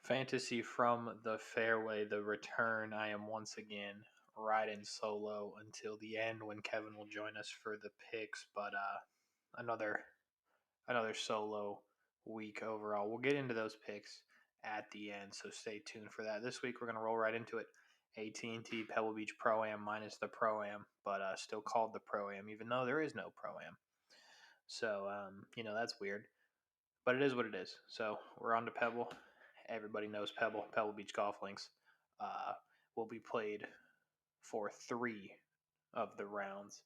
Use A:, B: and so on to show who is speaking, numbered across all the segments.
A: Fantasy from the fairway, the return. I am once again riding solo until the end when Kevin will join us for the picks, but another solo week overall. We'll get into those picks at the end, so stay tuned for that. This week we're going to roll right into it. AT&T Pebble Beach Pro-AM minus the Pro-Am, but still called the Pro-Am, even though there is no Pro-Am. So, that's weird, but it is what it is. So we're on to Pebble. Everybody knows Pebble Beach Golf Links will be played for 3 of the rounds.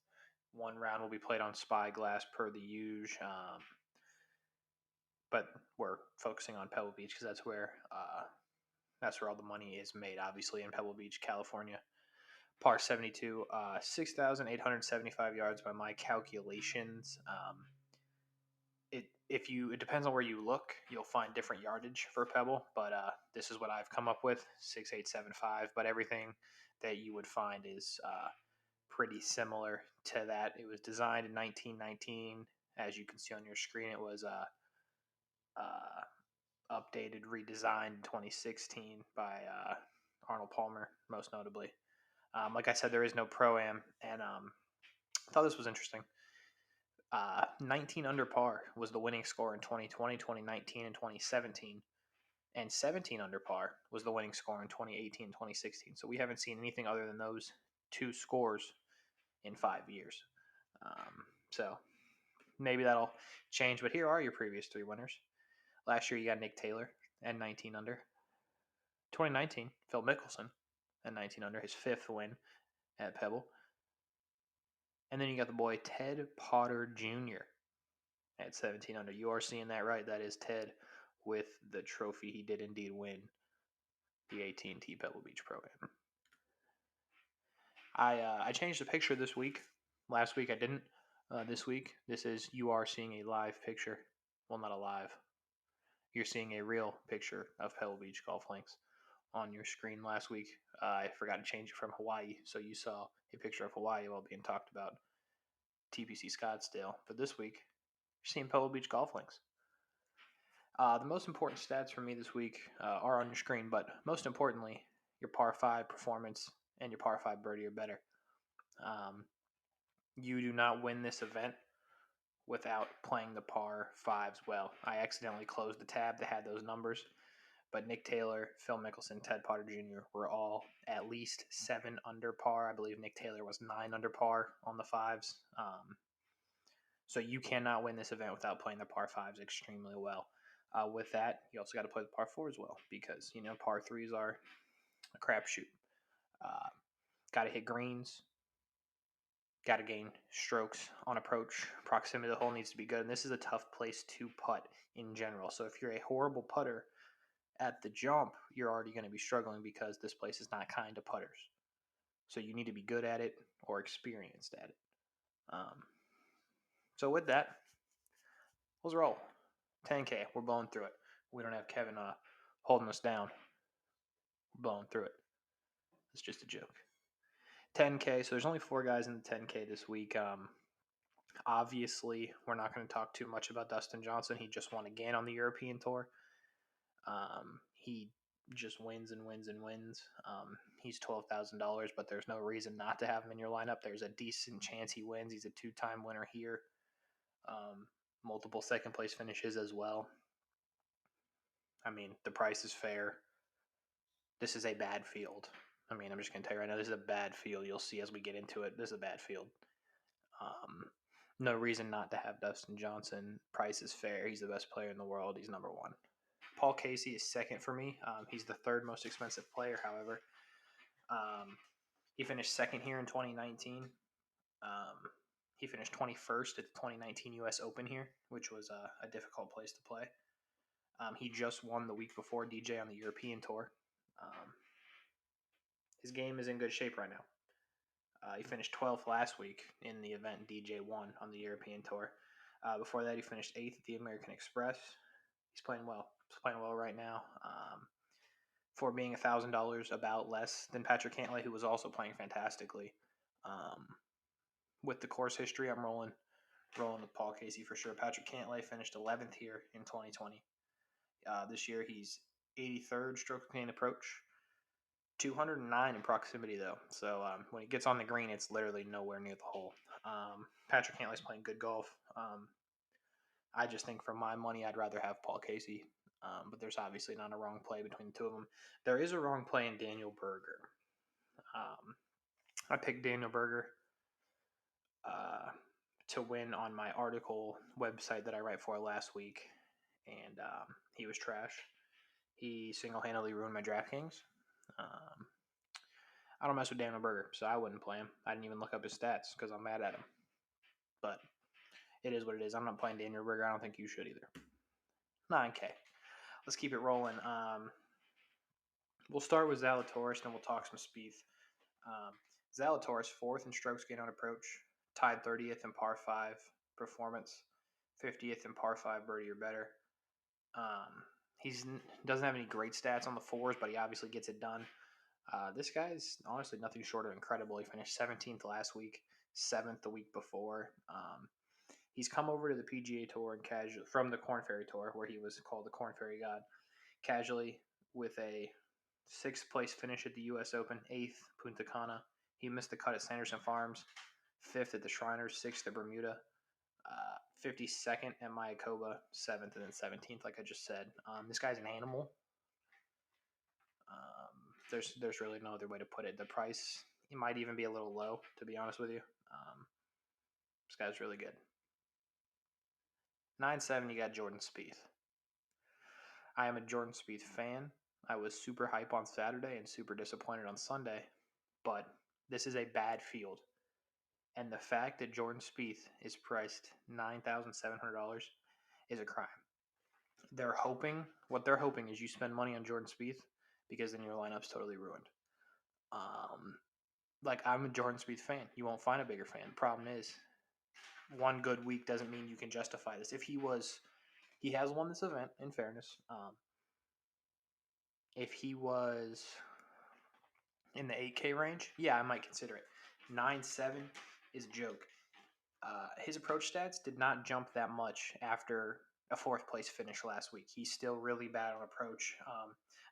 A: One round will be played on Spyglass per the usual, but we're focusing on Pebble Beach because that's where all the money is made, obviously, in Pebble Beach, California. Par 72, 6,875 yards by my calculations. It depends on where you look. You'll find different yardage for Pebble, but this is what I've come up with, 6,875. But everything that you would find is pretty similar to that. It was designed in 1919. As you can see on your screen, it was updated, redesigned in 2016 by Arnold Palmer, most notably. Like I said, there is no Pro-Am, and I thought this was interesting. 19 under par was the winning score in 2020, 2019, and 2017. And 17 under par was the winning score in 2018 and 2016. So we haven't seen anything other than those 2 scores in 5 years. So maybe that'll change. But here are your previous 3 winners. Last year you got Nick Taylor at 19 under. 2019, Phil Mickelson at 19 under, his 5th win at Pebble. And then you got the boy Ted Potter Jr. at 17 under. You are seeing that right. That is Ted with the trophy. He did indeed win the AT&T Pebble Beach Pro-Am. I changed the picture this week. Last week I didn't. This week, you are seeing a live picture. Well, not a live. You're seeing a real picture of Pebble Beach Golf Links on your screen. Last week, I forgot to change it from Hawaii, so you saw a picture of Hawaii while being talked about TPC Scottsdale. But this week, you're seeing Pebble Beach Golf Links. The most important stats for me this week are on your screen, but most importantly, your par 5 performance and your par 5 birdie or better. You do not win this event without playing the par 5s well. I accidentally closed the tab that had those numbers, but Nick Taylor, Phil Mickelson, Ted Potter Jr. were all at least 7 under par. I believe Nick Taylor was 9 under par on the 5s. So you cannot win this event without playing the par 5s extremely well. With that, you also got to play the par 4s well because, par 3s are a crapshoot. Got to hit greens. Got to gain strokes on approach. Proximity to the hole needs to be good. And this is a tough place to putt in general. So if you're a horrible putter at the jump, you're already going to be struggling because this place is not kind to putters. So you need to be good at it or experienced at it. So with that, let's roll. 10K, we're blowing through it. We don't have Kevin holding us down. We're blowing through it. It's just a joke. 10K, so there's only 4 guys in the 10K this week. Obviously, we're not going to talk too much about Dustin Johnson. He just won again on the European Tour. He just wins and wins and wins. He's $12,000, but there's no reason not to have him in your lineup. There's a decent chance he wins. He's a 2-time winner here. Multiple second-place finishes as well. I mean, the price is fair. This is a bad field. I'm just going to tell you right now, this is a bad field. You'll see as we get into it, this is a bad field. No reason not to have Dustin Johnson. Price is fair. He's the best player in the world. He's number 1. Paul Casey is second for me. He's the 3rd most expensive player, however. He finished second here in 2019. He finished 21st at the 2019 U.S. Open here, which was a difficult place to play. He just won the week before DJ on the European Tour. His game is in good shape right now. He finished 12th last week in the event DJ won on the European Tour. Before that, he finished 8th at the American Express. He's playing well. He's playing well right now. For being $1,000 about less than Patrick Cantlay, who was also playing fantastically. With the course history, I'm rolling with Paul Casey for sure. Patrick Cantlay finished 11th here in 2020. This year, he's 83rd stroke gain approach, 209 in proximity though. So when he gets on the green, it's literally nowhere near the hole. Patrick Cantlay's playing good golf. I just think for my money, I'd rather have Paul Casey. But there's obviously not a wrong play between the two of them. There is a wrong play in Daniel Berger. I picked Daniel Berger to win on my article website that I write for last week, and he was trash. He single-handedly ruined my DraftKings. I don't mess with Daniel Berger, so I wouldn't play him. I didn't even look up his stats because I'm mad at him. But it is what it is. I'm not playing Daniel Berger. I don't think you should either. 9K. Let's keep it rolling. We'll start with Zalatoris, then we'll talk some Spieth. Zalatoris, 4th in strokes gained on approach, tied 30th in par 5 performance, 50th in par 5 birdie or better. He doesn't have any great stats on the fours, but he obviously gets it done. This guy's honestly nothing short of incredible. He finished 17th last week, 7th the week before. He's come over to the PGA Tour and from the Korn Ferry Tour, where he was called the Korn Ferry God, casually with a 6th place finish at the U.S. Open, 8th Punta Cana. He missed the cut at Sanderson Farms, 5th at the Shriners, 6th at Bermuda, 52nd at Mayakoba, 7th, and then 17th, like I just said. This guy's an animal. There's really no other way to put it. The price, it might even be a little low, to be honest with you. This guy's really good. 9-7, you got Jordan Spieth. I am a Jordan Spieth fan. I was super hype on Saturday and super disappointed on Sunday, but this is a bad field. And the fact that Jordan Spieth is priced $9,700 is a crime. What they're hoping is you spend money on Jordan Spieth because then your lineup's totally ruined. I'm a Jordan Spieth fan. You won't find a bigger fan. The problem is, one good week doesn't mean you can justify this. He has won this event, in fairness. If he was in the 8K range, yeah, I might consider it. 9-7 is a joke. His approach stats did not jump that much after a 4th place finish last week. He's still really bad on approach.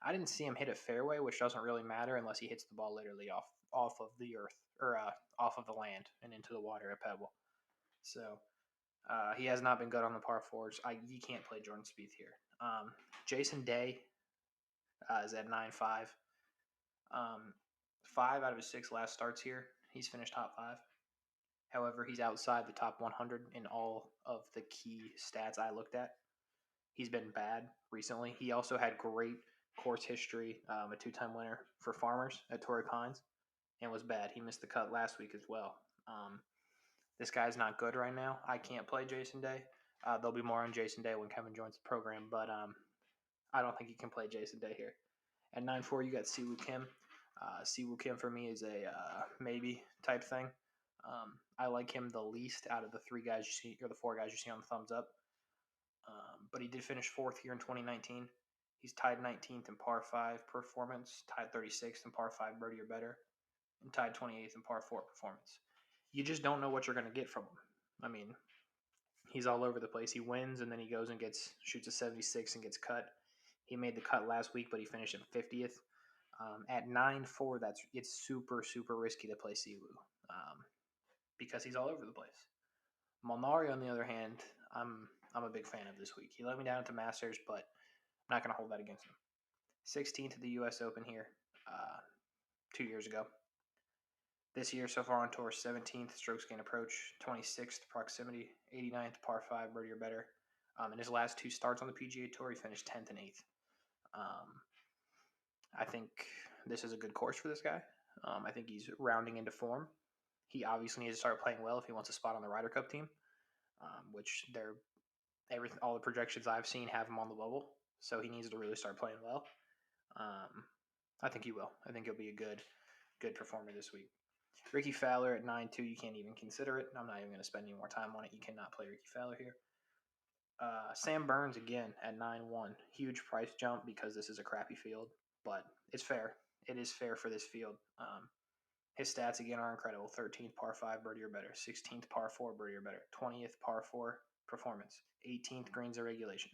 A: I didn't see him hit a fairway, which doesn't really matter unless he hits the ball literally off of the earth or off of the land and into the water at Pebble. So he has not been good on the par 4s. You can't play Jordan Spieth here. Jason Day is at 9-5. 5 out of his 6 last starts here, he's finished top 5. However, he's outside the top 100 in all of the key stats I looked at. He's been bad recently. He also had great course history, a 2-time winner for Farmers at Torrey Pines, and was bad. He missed the cut last week as well. This guy's not good right now. I can't play Jason Day. There'll be more on Jason Day when Kevin joins the program, but I don't think you can play Jason Day here. At 9-4, you got Siwoo Kim. Siwoo Kim for me is a maybe type thing. I like him the least out of the 3 guys you see, or the 4 guys you see on the thumbs up. But he did finish 4th here in 2019. He's tied 19th in par 5 performance, tied 36th in par 5 birdie or better, and tied 28th in par 4 performance. You just don't know what you're going to get from him. I mean, he's all over the place. He wins, and then he goes and shoots a 76 and gets cut. He made the cut last week, but he finished in 50th. At 9-4, it's super, super risky to play Siwoo because he's all over the place. Molinari, on the other hand, I'm a big fan of this week. He let me down at the Masters, but I'm not going to hold that against him. 16th at the U.S. Open here 2 years ago. This year, so far on tour, 17th strokes gain approach, 26th proximity, 89th par 5 birdie or better. In his last 2 starts on the PGA Tour, he finished 10th and 8th. I think this is a good course for this guy. I think he's rounding into form. He obviously needs to start playing well if he wants a spot on the Ryder Cup team, which all the projections I've seen have him on the bubble. So he needs to really start playing well. I think he will. I think he'll be a good performer this week. Ricky Fowler at 9-2, you can't even consider it. I'm not even going to spend any more time on it. You cannot play Ricky Fowler here. Sam Burns again at 9-1. Huge price jump because this is a crappy field, but it's fair. It is fair for this field. His stats again are incredible. 13th par 5 birdie or better. 16th par 4 birdie or better. 20th par 4 performance. 18th greens or regulation.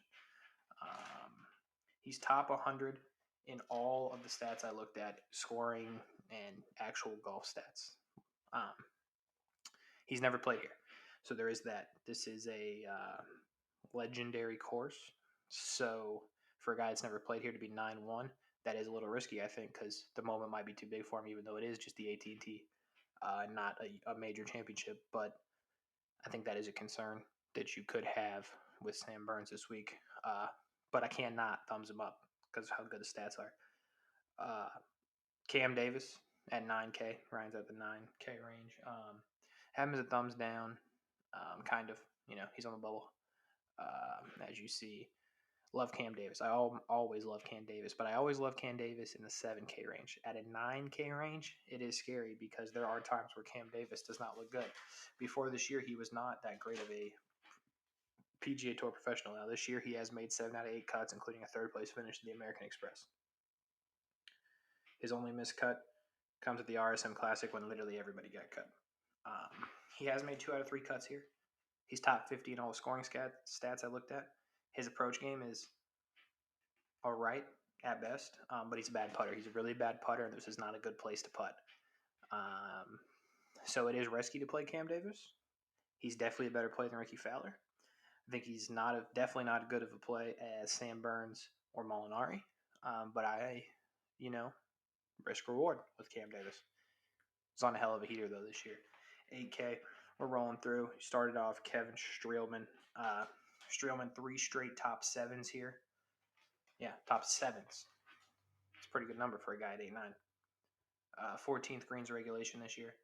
A: He's top 100 in all of the stats I looked at, scoring and actual golf stats. He's never played here, so there is that. This is a legendary course, so for a guy that's never played here to be 9-1, that is a little risky, I think, because the moment might be too big for him, even though it is just the AT&T, not a major championship. But I think that is a concern that you could have with Sam Burns this week. But I cannot thumbs him up because of how good the stats are. Cam Davis at 9K. Ryan's at the 9K range. Have him as a thumbs down. Kind of, he's on the bubble. As you see, love Cam Davis. I always love Cam Davis, but I always love Cam Davis in the 7K range. At a 9K range, it is scary because there are times where Cam Davis does not look good. Before this year, he was not that great of a PGA Tour professional. Now, this year, he has made 7 out of 8 cuts, including a third-place finish in the American Express. His only missed cut comes at the RSM Classic when literally everybody got cut. He has made 2 out of 3 cuts here. He's top 50 in all the scoring stats I looked at. His approach game is all right at best, but he's a bad putter. He's a really bad putter, and this is not a good place to putt. So it is risky to play Cam Davis. He's definitely a better play than Ricky Fowler. I think he's definitely not as good of a play as Sam Burns or Molinari. But I, risk reward with Cam Davis. He's on a hell of a heater though this year. 8K, we're rolling through. Started off Kevin Streelman. Streelman 3 straight top 7s here. Yeah, top 7s. It's a pretty good number for a guy at 8-9. 14th greens regulation this year.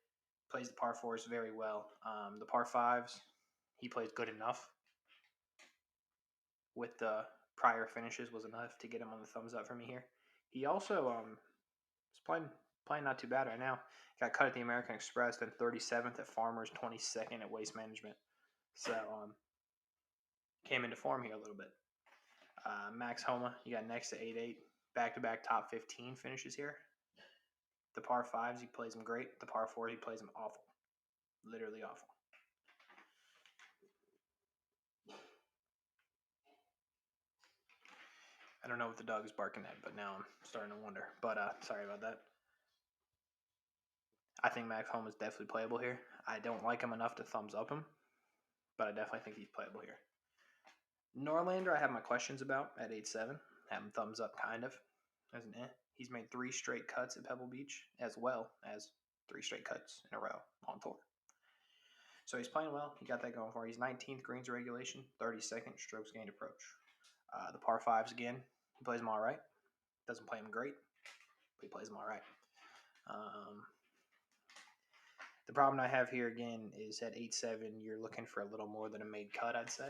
A: Plays the par 4s very well. The par 5s, he plays good enough. With the prior finishes was enough to get him on the thumbs up for me here. He also is playing not too bad right now. Got cut at the American Express, then 37th at Farmers, 22nd at Waste Management. So came into form here a little bit. Max Homa, you got next to 8-8. Back-to-back top 15 finishes here. The par 5s, he plays them great. The par 4s, he plays them awful. Literally awful. I don't know what the dog is barking at, but now I'm starting to wonder. But sorry about that. I think Max Homa is definitely playable here. I don't like him enough to thumbs up him, but I definitely think he's playable here. Norlander, I have my questions about at 8-7. Have him thumbs up kind of as an He's made 3 straight cuts at Pebble Beach as well as 3 straight cuts in a row on tour. So he's playing well. He got that going for him. He's 19th greens regulation, 32nd strokes gained approach. The par 5s again, he plays them all right. Doesn't play them great, but he plays them all right. The problem I have here again is at 8-7, you're looking for a little more than a made cut, I'd say.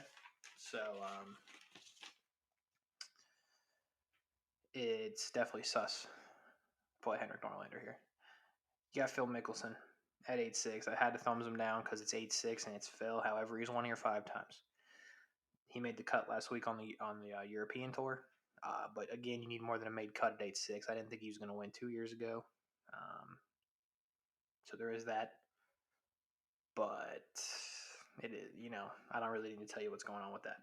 A: So it's definitely sus. Play Henrik Norlander here. You got Phil Mickelson at 8-6. I had to thumbs him down because it's 8-6 and it's Phil. However, he's won here 5 times. He made the cut last week on the European tour. But again, you need more than a made cut at 8-6. I didn't think he was going to win 2 years ago. So there is that. But it is, I don't really need to tell you what's going on with that.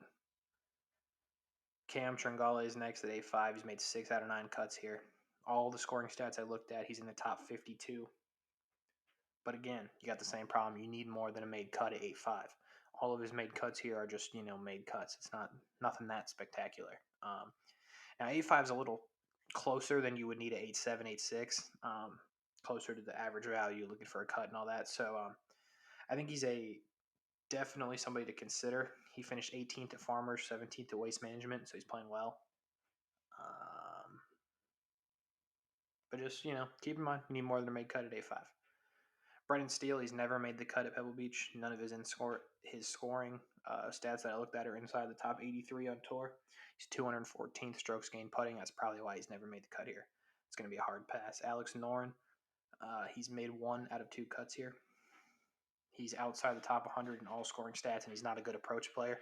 A: Cam Tringale is next at 8-5. He's made 6 out of 9 cuts here. All the scoring stats I looked at, he's in the top 52. But again, you got the same problem. You need more than a made cut at 8-5. All of his made cuts here are just, made cuts. It's nothing that spectacular. Now, 8-5 is a little closer than you would need at 8-7, 8-6. Closer to the average value, looking for a cut and all that. So I think he's definitely somebody to consider. He finished 18th at Farmers, 17th at Waste Management, so he's playing well. But just, keep in mind, you need more than a made cut at 8-5. Brendan Steele, he's never made the cut at Pebble Beach. None of his scoring stats that I looked at are inside the top 83 on tour. He's 214th strokes gained putting. That's probably why he's never made the cut here. It's going to be a hard pass. Alex Noren, He's made 1 out of 2 cuts here. He's outside the top 100 in all scoring stats, and he's not a good approach player.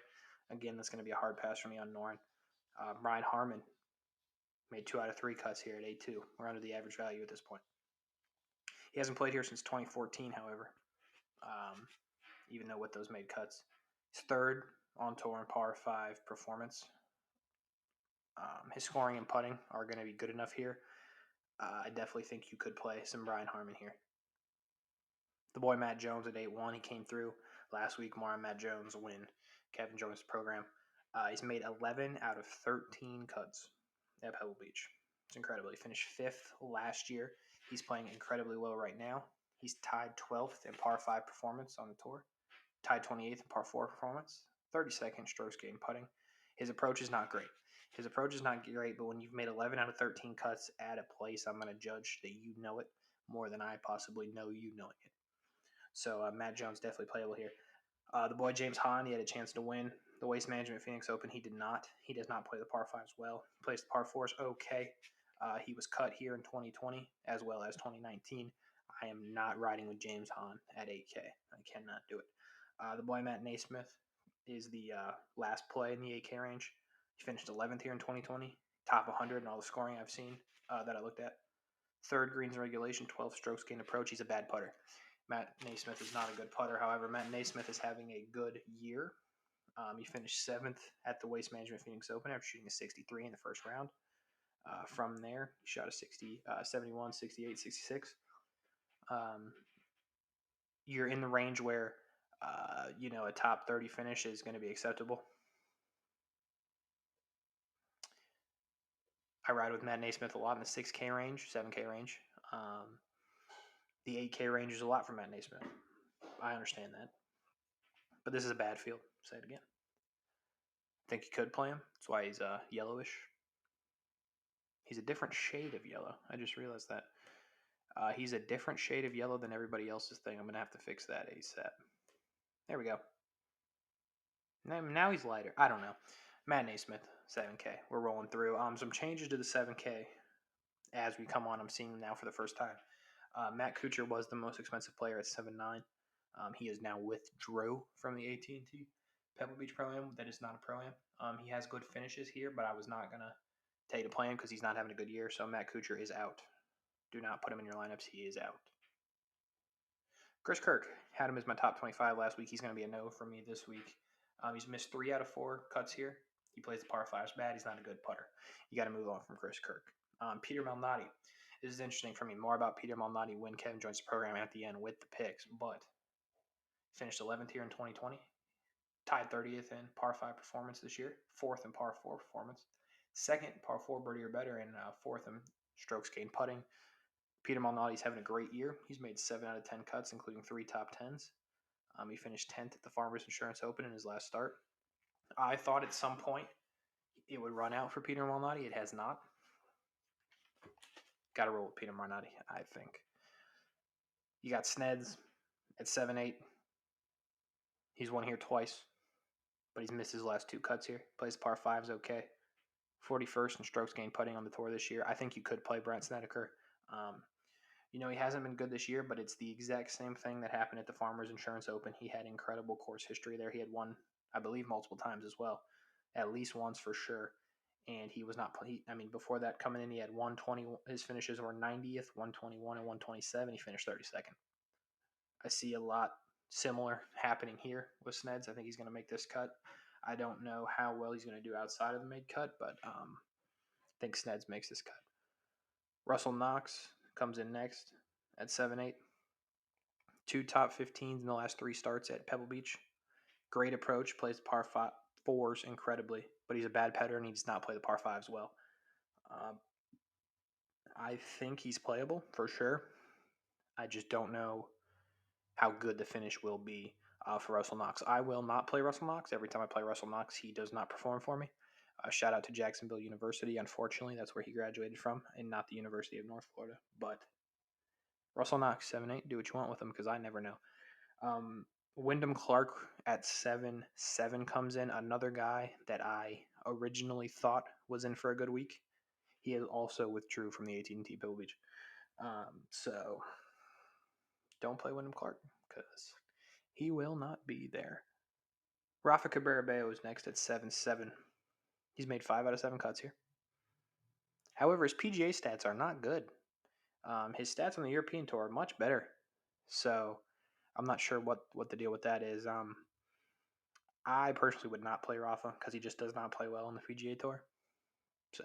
A: Again, that's going to be a hard pass for me on Noren. Ryan Harmon made 2 out of 3 cuts here at 8-2. We're under the average value at this point. He hasn't played here since 2014, however, even though with those made cuts. He's third on tour in par 5 performance. His scoring and putting are going to be good enough here. I definitely think you could play some Brian Harmon here. The boy Matt Jones at 8-1. He came through last week. More on Matt Jones win Kevin Jones' program. He's made 11 out of 13 cuts at Pebble Beach. It's incredible. He finished 5th last year. He's playing incredibly well right now. He's tied 12th in par 5 performance on the tour. Tied 28th in par 4 performance. 32nd strokes gained putting. His approach is not great. But when you've made 11 out of 13 cuts at a place, I'm going to judge that you know it more than I possibly know you knowing it. So Matt Jones definitely playable here. The boy James Hahn, he had a chance to win the Waste Management Phoenix Open. He did not. He does not play the par 5s well. He plays the par 4s okay. He was cut here in 2020 as well as 2019. I am not riding with James Hahn at 8K. I cannot do it. The boy Matt Naismith is the last play in the 8K range. He finished 11th here in 2020. Top 100 in all the scoring I've seen that I looked at. Third greens in regulation, 12 strokes gained approach. He's a bad putter. Matt Naismith is not a good putter. However, Matt Naismith is having a good year. He finished 7th at the Waste Management Phoenix Open after shooting a 63 in the first round. From there, he shot a 60, 71, 68, 66. You're in the range where, a top 30 finish is going to be acceptable. I ride with Matt Naismith a lot in the 6K range, 7K range. The 8K range is a lot for Matt Naismith. I understand that. But this is a bad field. Say it again. I think you could play him. That's why he's yellowish. He's a different shade of yellow. I just realized that. He's a different shade of yellow than everybody else's thing. I'm going to have to fix that ASAP. There we go. Now he's lighter. I don't know. Matt Naismith, 7K. We're rolling through. Some changes to the 7K as we come on. I'm seeing them now for the first time. Matt Kuchar was the most expensive player at 7.9. He is now withdrew from the AT&T Pebble Beach Pro-AM. That is not a Pro-Am. He has good finishes here, but I was not going to tell you to play him because he's not having a good year. So Matt Kuchar is out. Do not put him in your lineups. He is out. Chris Kirk, had him as my top 25 last week. He's going to be a no for me this week. He's missed 3 out of 4 cuts here. He plays the par 5s bad. He's not a good putter. You got to move on from Chris Kirk. Peter Malnati. This is interesting for me. More about Peter Malnati when Kevin joins the program at the end with the picks, but finished 11th here in 2020. Tied 30th in par 5 performance this year. 4th in par 4 performance. 2nd par 4 birdie or better, and 4th in strokes gained putting. Peter Malnati's having a great year. He's made 7 out of 10 cuts, including 3 top 10s. He finished 10th at the Farmers Insurance Open in his last start. I thought at some point it would run out for Peter Malnati. It has not. Got to roll with Peter Malnati, I think. You got Sneds at 7-8. He's won here twice, but he's missed his last 2 cuts here. Plays par 5s okay. 41st in strokes gained putting on the tour this year. I think you could play Brent Snedeker. He hasn't been good this year, but it's the exact same thing that happened at the Farmers Insurance Open. He had incredible course history there. He had won, I believe, multiple times as well. At least once for sure. And he was not before that coming in, he had 120. His finishes were 90th, 121, and 127. He finished 32nd. I see a lot similar happening here with Sneds. I think he's going to make this cut. I don't know how well he's going to do outside of the mid cut, but I think Sneds makes this cut. Russell Knox comes in next at 7-8. 2 top 15s in the last 3 starts at Pebble Beach. Great approach, plays the par 4s incredibly, but he's a bad putter and he does not play the par 5s well. I think he's playable for sure. I just don't know how good the finish will be for Russell Knox. I will not play Russell Knox. Every time I play Russell Knox, he does not perform for me. Shout out to Jacksonville University. Unfortunately, that's where he graduated from and not the University of North Florida. But Russell Knox, 7-8. Do what you want with him because I never know. Wyndham Clark at 7-7 comes in. Another guy that I originally thought was in for a good week. He has also withdrew from the AT&T Pebble Beach. So Don't play Wyndham Clark because he will not be there. Rafa Cabrera is next at 7-7. He's made 5 out of 7 cuts here. However, his PGA stats are not good. His stats on the European Tour are much better. So I'm not sure what the deal with that is. I personally would not play Rafa because he just does not play well on the PGA Tour. So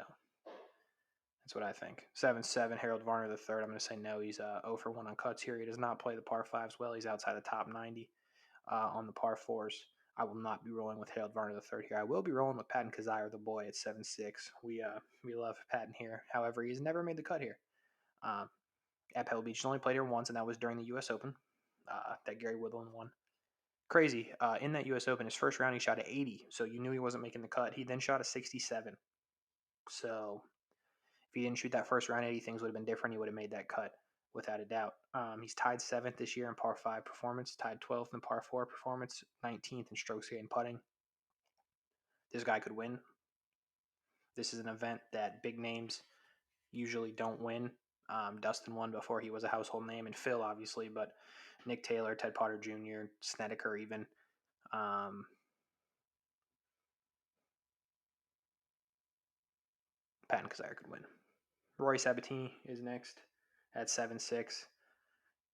A: that's what I think. 7-7, Harold Varner III. I'm going to say no. He's 0 for 1 on cuts here. He does not play the par 5s well. He's outside the top 90 on the par 4s. I will not be rolling with Harold Varner III here. I will be rolling with Patton Kizzire, the boy, at 7-6. We love Patton here. However, he's never made the cut here. At Pebble Beach, he's only played here once, and that was during the U.S. Open that Gary Woodland won. Crazy. In that U.S. Open, his first round, he shot a 80, so you knew he wasn't making the cut. He then shot a 67. So if he didn't shoot that first round 80, things would have been different. He would have made that cut without a doubt. He's tied 7th this year in par 5 performance, tied 12th in par 4 performance, 19th in strokes gained putting. This guy could win. This is an event that big names usually don't win. Dustin won before he was a household name, and Phil, obviously, but Nick Taylor, Ted Potter Jr., Snedeker even. Patton Kizzire could win. Rory Sabatini is next at 7-6.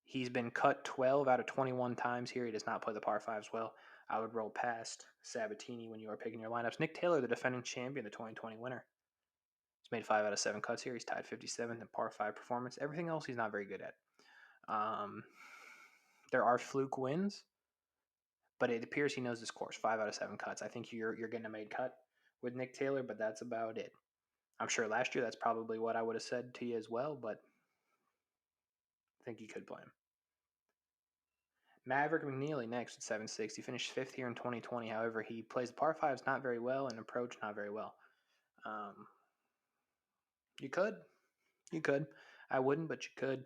A: He's been cut 12 out of 21 times here. He does not play the par 5s well. I would roll past Sabatini when you are picking your lineups. Nick Taylor, the defending champion, the 2020 winner. He's made 5 out of 7 cuts here. He's tied 57th in par 5 performance. Everything else he's not very good at. There are fluke wins, but it appears he knows this course. 5 out of 7 cuts. I think you're getting a made cut with Nick Taylor, but that's about it. I'm sure last year that's probably what I would have said to you as well, but I think you could play him. Maverick McNeely next at 7-6. He finished 5th here in 2020. However, he plays the par 5s not very well and approach not very well. You could. I wouldn't, but you could.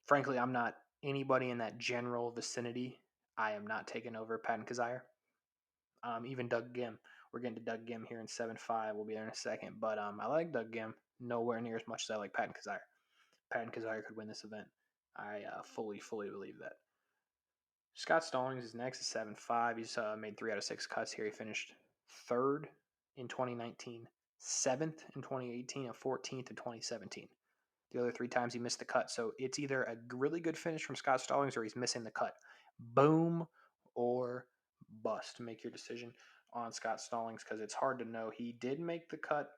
A: Frankly, I'm not anybody in that general vicinity. I am not taking over Patton Kizzire. Even Doug Gim. We're getting to Doug Gim here in 7-5. We'll be there in a second. But I like Doug Gim nowhere near as much as I like Patton Kizzire. Patton Kizzire could win this event. I fully believe that. Scott Stallings is next at 7-5. He's made 3 out of 6 cuts here. He finished 3rd in 2019, 7th in 2018, and 14th in 2017. The other 3 times he missed the cut. So it's either a really good finish from Scott Stallings or he's missing the cut. Boom or bust. Make your decision on Scott Stallings because it's hard to know. He did make the cut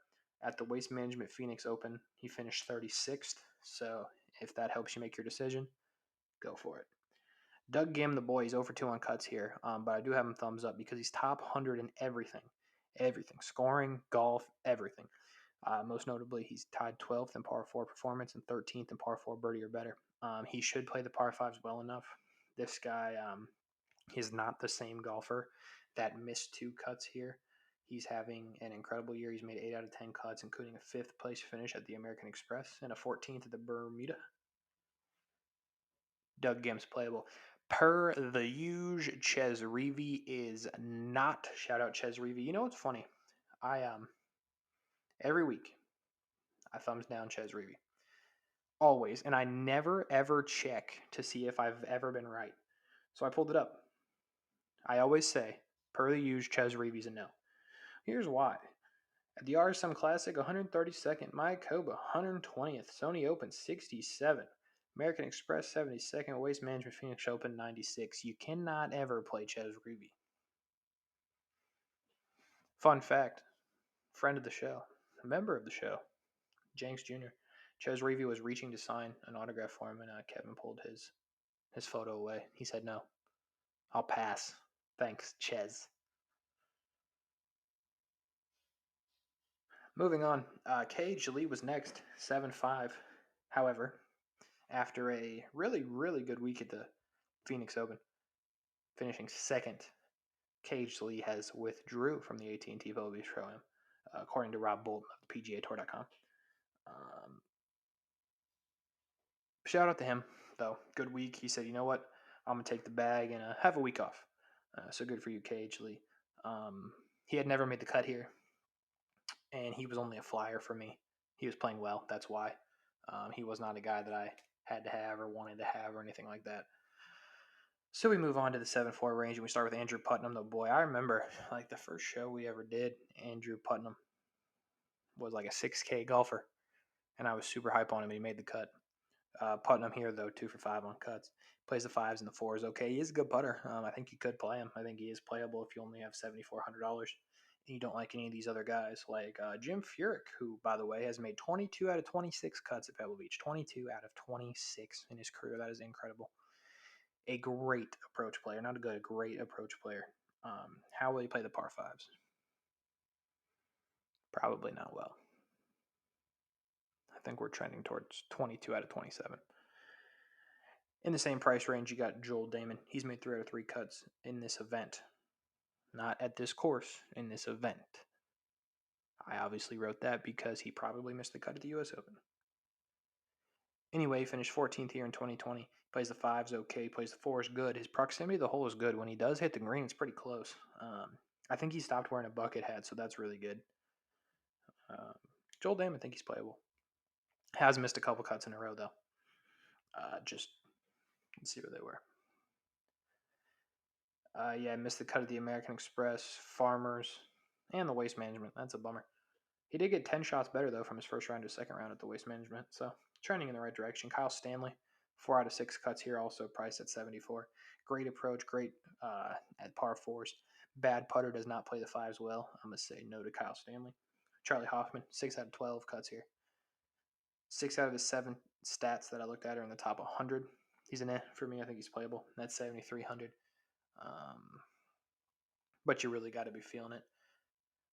A: at the Waste Management Phoenix Open. He finished 36th. So if that helps you make your decision, go for it. Doug Gim, the boy, he's over 2 on cuts here, but I do have him thumbs up because he's top 100 in everything. Scoring, golf, everything. Most notably, he's tied 12th in par 4 performance and 13th in par 4 birdie or better. He should play the par 5s well enough. This guy is not the same golfer that missed 2 cuts here. He's having an incredible year. He's made 8 out of 10 cuts, including a 5th place finish at the American Express and a 14th at the Bermuda. Doug Gim's playable. Per the huge, Ches Reavie is not. Shout out Ches Reavie. You know what's funny? I every week I thumbs down Ches Reavie. Always. And I never ever check to see if I've ever been right. So I pulled it up. I always say, per the huge, Ches Reavie's a no. Here's why. At the RSM Classic, 132nd, Mayakoba, 120th, Sony Open, 67. American Express 72nd, Waste Management Phoenix Open 96. You cannot ever play Ches Reavie. Fun fact, friend of the show, a member of the show, Jenks Jr. Ches Reavie was reaching to sign an autograph for him, and Kevin pulled his photo away. He said, no, I'll pass. Thanks, Ches. Moving on, Cage Lee was next, 7-5. However, after a really good week at the Phoenix Open, finishing 2nd, Cage Lee has withdrew from the AT&T Pebble Beach Pro-AM, according to Rob Bolton of the PGAtour.com. Shout out to him, though. Good week. He said, you know what? I'm going to take the bag and have a week off. So good for you, Cage Lee. He had never made the cut here, and he was only a flyer for me. He was playing well. That's why. He was not a guy that I had to have or wanted to have or anything like that. So we move on to the 7-4 range, and we start with Andrew Putnam. The boy, I remember like the first show we ever did, Andrew Putnam was like a 6K golfer, and I was super hype on him, and he made the cut. Putnam here, though, 2 for 5 on cuts. Plays the 5s and the 4s. Okay, he is a good putter. I think you could play him. I think he is playable if you only have $7,400 and you don't like any of these other guys, like Jim Furyk, who, by the way, has made 22 out of 26 cuts at Pebble Beach. 22 out of 26 in his career. That is incredible. A great approach player. Not a good, a great approach player. How will he play the par 5s? Probably not well. I think we're trending towards 22 out of 27. In the same price range, you got Joel Damon. He's made 3 out of 3 cuts in this event. Not at this course, in this event. I obviously wrote that because he probably missed the cut at the U.S. Open. Anyway, he finished 14th here in 2020. Plays the 5s okay, plays the 4s good. His proximity to the hole is good. When he does hit the green, it's pretty close. I think he stopped wearing a bucket hat, so that's really good. Joel Damon, I think he's playable. Has missed a couple cuts in a row, though. Just let's see where they were. Yeah, missed the cut of the American Express, Farmers, and the Waste Management. That's a bummer. He did get 10 shots better, though, from his first round to second round at the Waste Management, so trending in the right direction. Kyle Stanley, 4 out of 6 cuts here, also priced at 74. Great approach, great at par 4s. Bad putter, does not play the 5s well. I'm going to say no to Kyle Stanley. Charlie Hoffman, 6 out of 12 cuts here. 6 out of the 7 stats that I looked at are in the top 100. He's an for me. I think he's playable. That's 7,300. But you really got to be feeling it.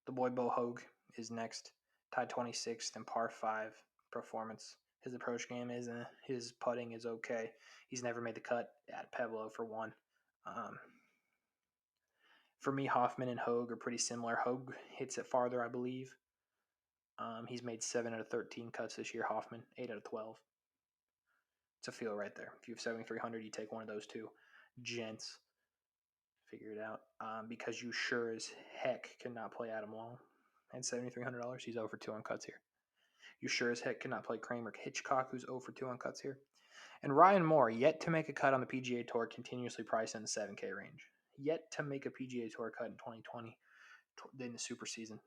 A: The boy Bo Hogue is next, tied 26th in par 5 performance. His approach game is his putting is okay. He's never made the cut at Pebble for 1. For me, Hoffman and Hogue are pretty similar. Hogue hits it farther, I believe. He's made 7 out of 13 cuts this year. Hoffman, 8 out of 12. It's a feel right there. If you have 7,300, you take one of those two. Gents, figure it out. Because you sure as heck cannot play Adam Long. And $7,300, he's over 2 on cuts here. You sure as heck cannot play Kramer Hitchcock, who's over 2 on cuts here. And Ryan Moore, yet to make a cut on the PGA Tour, continuously priced in the 7K range. Yet to make a PGA Tour cut in 2020 in the super season.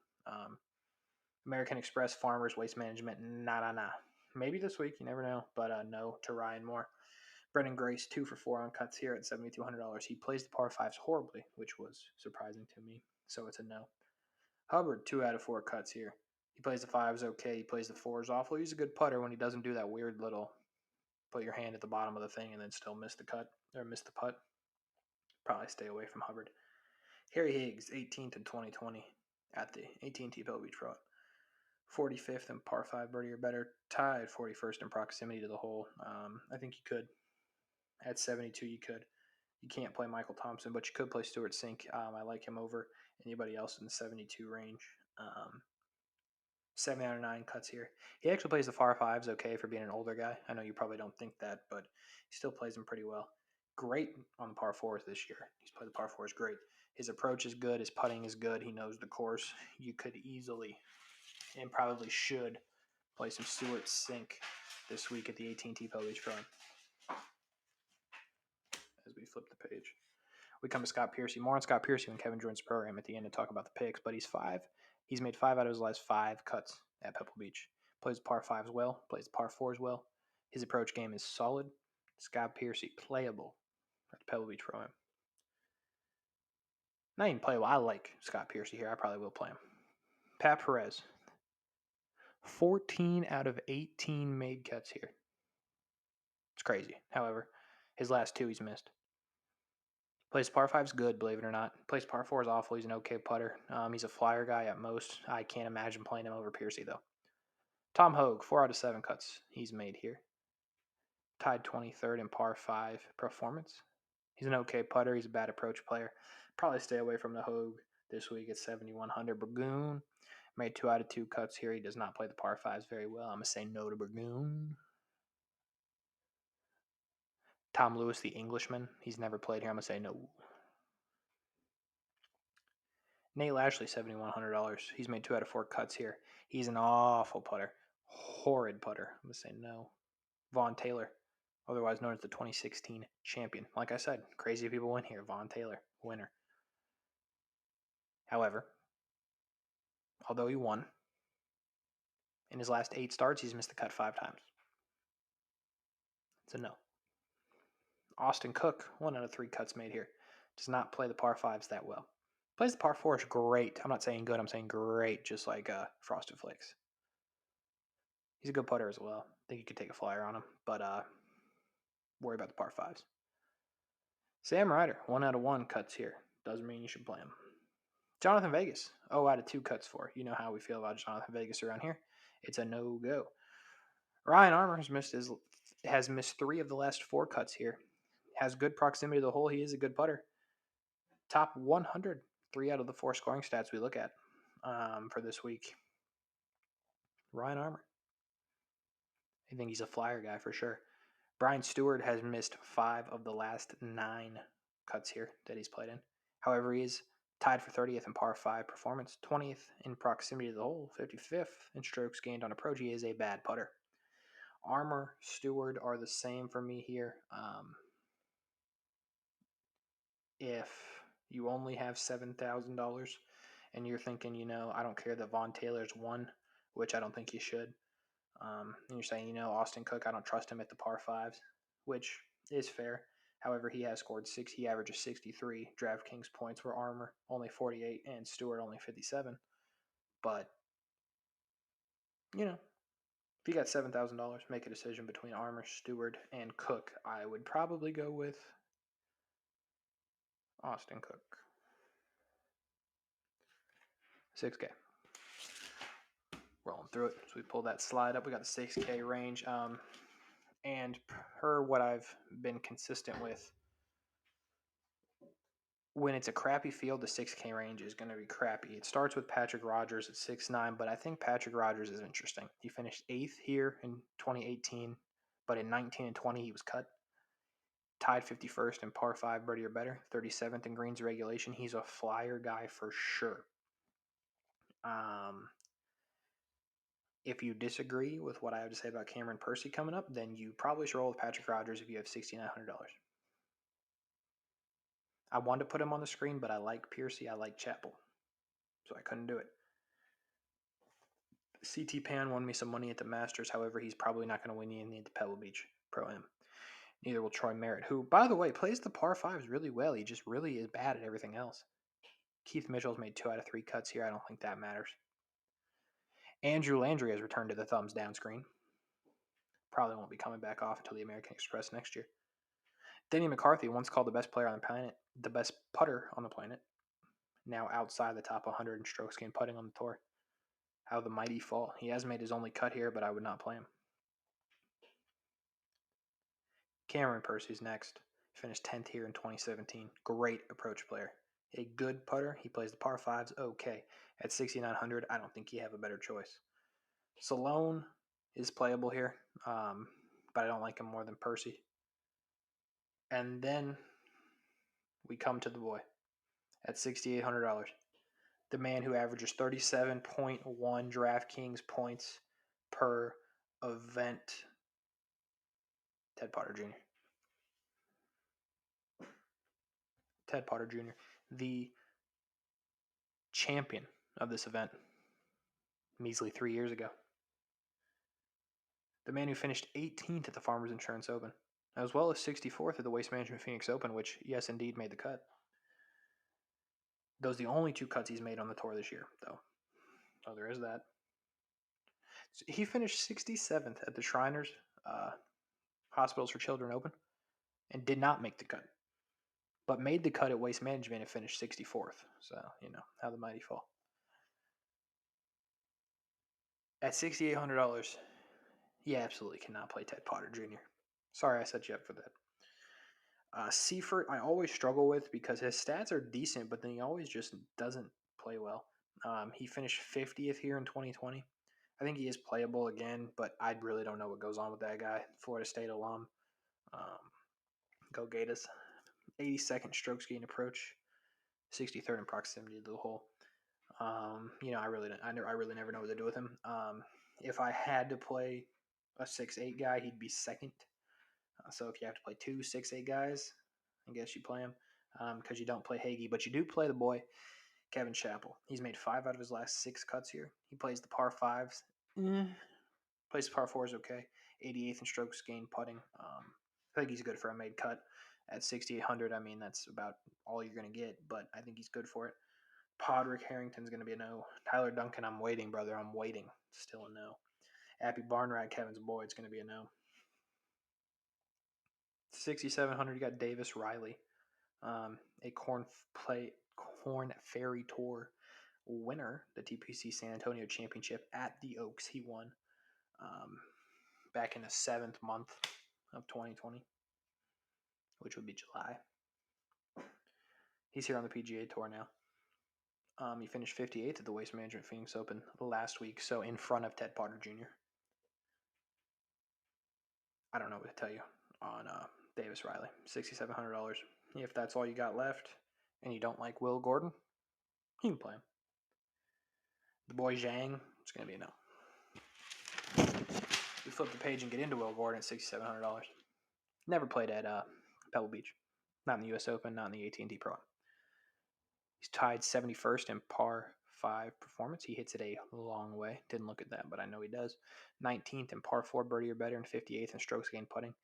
A: American Express, Farmers, Waste Management, nah. Maybe this week, you never know, but no to Ryan Moore. Brendan Grace, 2 for 4 on cuts here at $7,200. He plays the par 5s horribly, which was surprising to me, so it's a no. Hubbard, 2 out of 4 cuts here. He plays the 5s okay. He plays the 4s awful. He's a good putter when he doesn't do that weird little put your hand at the bottom of the thing and then still miss the cut or miss the putt. Probably stay away from Hubbard. Harry Higgs, 18th in 2020 at the AT&T Pebble Beach Pro-AM. 45th in par 5 birdie or better. Tied 41st in proximity to the hole. I think you could. At 72, you could. You can't play Michael Thompson, but you could play Stuart Sink. I like him over anybody else in the 72 range. 7 out of 9 cuts here. He actually plays the par 5s okay for being an older guy. I know you probably don't think that, but he still plays them pretty well. Great on the par 4s this year. He's played the par 4s great. His approach is good. His putting is good. He knows the course. You could easily and probably should play some Stuart Sink this week at the AT&T Pebble Beach Pro-AM. As we flip the page, we come to Scott Piercy. More on Scott Piercy when Kevin joins the program at the end to talk about the picks, but he's made 5 out of his last 5 cuts at Pebble Beach. Plays the par 5s well, plays the par 4s well. His approach game is solid. Scott Piercy, playable at the Pebble Beach Pro-Am. Not even playable. I like Scott Piercy here. I probably will play him. Pat Perez, 14 out of 18 made cuts here. It's crazy. However, his last 2 he's missed. Plays par 5s good, believe it or not. Plays par 4s awful. He's an okay putter. He's a flyer guy at most. I can't imagine playing him over Piercy, though. Tom Hogue, 4 out of 7 cuts he's made here. Tied 23rd in par 5 performance. He's an okay putter. He's a bad approach player. Probably stay away from the Hogue this week at 7,100. Burgoon made 2 out of 2 cuts here. He does not play the par 5s very well. I'm going to say no to Burgoon. Tom Lewis, the Englishman. He's never played here. I'm going to say no. Nate Lashley, $7,100. He's made 2 out of 4 cuts here. He's an awful putter. Horrid putter. I'm going to say no. Vaughn Taylor, otherwise known as the 2016 champion. Like I said, crazy people win here. Vaughn Taylor, winner. However, although he won, in his last 8 starts, he's missed the cut 5 times. It's a no. Austin Cook, 1 out of 3 cuts made here. Does not play the par 5s that well. Plays the par 4s great. I'm not saying good, I'm saying great, just like Frosted Flakes. He's a good putter as well. I think you could take a flyer on him, but worry about the par 5s. Sam Ryder, 1 out of 1 cuts here. Doesn't mean you should play him. Jonathan Vegas, 0 out of 2 cuts for. You know how we feel about Jonathan Vegas around here. It's a no-go. Ryan Armour has missed 3 of the last 4 cuts here. Has good proximity to the hole. He is a good putter. Top 100, 3 out of the 4 scoring stats we look at for this week. Ryan Armour. I think he's a flyer guy for sure. Brian Stewart has missed 5 of the last 9 cuts here that he's played in. However, he is tied for 30th in par 5 performance, 20th in proximity to the hole, 55th in strokes gained on approach. He is a bad putter. Armour, Stewart are the same for me here. If you only have $7,000 and you're thinking, I don't care that Vaughn Taylor's won, which I don't think you should. And you're saying, Austin Cook, I don't trust him at the par 5s, which is fair. However, he has scored 6. He averages 63 DraftKings points, where Armour only 48 and Stewart only 57. But, if you got $7,000, make a decision between Armour, Stewart, and Cook. I would probably go with Austin Cook. 6K. Rolling through it. So we pulled that slide up. We got the 6K range. And per what I've been consistent with, when it's a crappy field, the 6K range is going to be crappy. It starts with Patrick Rogers at 6'9", but I think Patrick Rogers is interesting. He finished 8th here in 2018, but in 19 and 20 he was cut. Tied 51st in par 5 birdie or better, 37th in greens regulation. He's a flyer guy for sure. If you disagree with what I have to say about Cameron Percy coming up, then you probably should roll with Patrick Rogers if you have $6,900. I wanted to put him on the screen, but I like Piercy, I like Chappell, so I couldn't do it. CT Pan won me some money at the Masters. However, he's probably not going to win you at the Pebble Beach Pro-AM. Neither will Troy Merritt, who, by the way, plays the par 5s really well. He just really is bad at everything else. Keith Mitchell's made 2 out of 3 cuts here. I don't think that matters. Andrew Landry has returned to the thumbs down screen. Probably won't be coming back off until the American Express next year. Denny McCarthy, once called the best player on the planet, the best putter on the planet, now outside the top 100 in strokes gained putting on the tour. How the mighty fall. He has made his only cut here, but I would not play him. Cameron Percy's next. Finished 10th here in 2017. Great approach player. A good putter. He plays the par 5s okay. At 6,900, I don't think you have a better choice. Salone is playable here, but I don't like him more than Percy. And then we come to the boy at $6,800. The man who averages 37.1 DraftKings points per event. Ted Potter Jr. Ted Potter Jr., the champion of this event, measly 3 years ago. The man who finished 18th at the Farmers Insurance Open, as well as 64th at the Waste Management Phoenix Open, which, yes, indeed, made the cut. Those are the only 2 cuts he's made on the tour this year, though. So there is that. So he finished 67th at the Shriners Hospitals for Children Open and did not make the cut, but made the cut at Waste Management and finished 64th. So, how the mighty fall. At $6,800, you absolutely cannot play Ted Potter Jr. Sorry I set you up for that. Seifert, I always struggle with because his stats are decent, but then he always just doesn't play well. He finished 50th here in 2020. I think he is playable again, but I really don't know what goes on with that guy. Florida State alum. Go Gators. 82nd strokes gained approach. 63rd in proximity to the hole. I really never know what to do with him. If I had to play a 6'8" guy, he'd be second. So if you have to play 2 6-8 guys, I guess you play him because you don't play Hagee, but you do play the boy Kevin Chappell. He's made 5 out of his last 6 cuts here. He plays the par 5s. Plays the par 4s okay. 88th in strokes gained putting. I think he's good for a made cut at 6,800. I mean, that's about all you're going to get, but I think he's good for it. Podrick Harrington's going to be a no. Tyler Duncan, I'm waiting, brother. I'm waiting. Still a no. Appy Barnrat, Kevin's boy, it's going to be a no. 6,700, you got Davis Riley, a Corn Ferry Tour winner, the TPC San Antonio Championship at the Oaks. He won back in the 7th month of 2020, which would be July. He's here on the PGA Tour now. He finished 58th at the Waste Management Phoenix Open last week, so in front of Ted Potter Jr. I don't know what to tell you on Davis Riley. $6,700. If that's all you got left and you don't like Will Gordon, you can play him. The boy Zhang, it's going to be a no. We flip the page and get into Will Gordon at $6,700. Never played at Pebble Beach. Not in the U.S. Open, not in the AT&T Pro. He's tied 71st in par 5 performance. He hits it a long way. Didn't look at that, but I know he does. 19th in par 4 birdie or better, and 58th in strokes gained putting.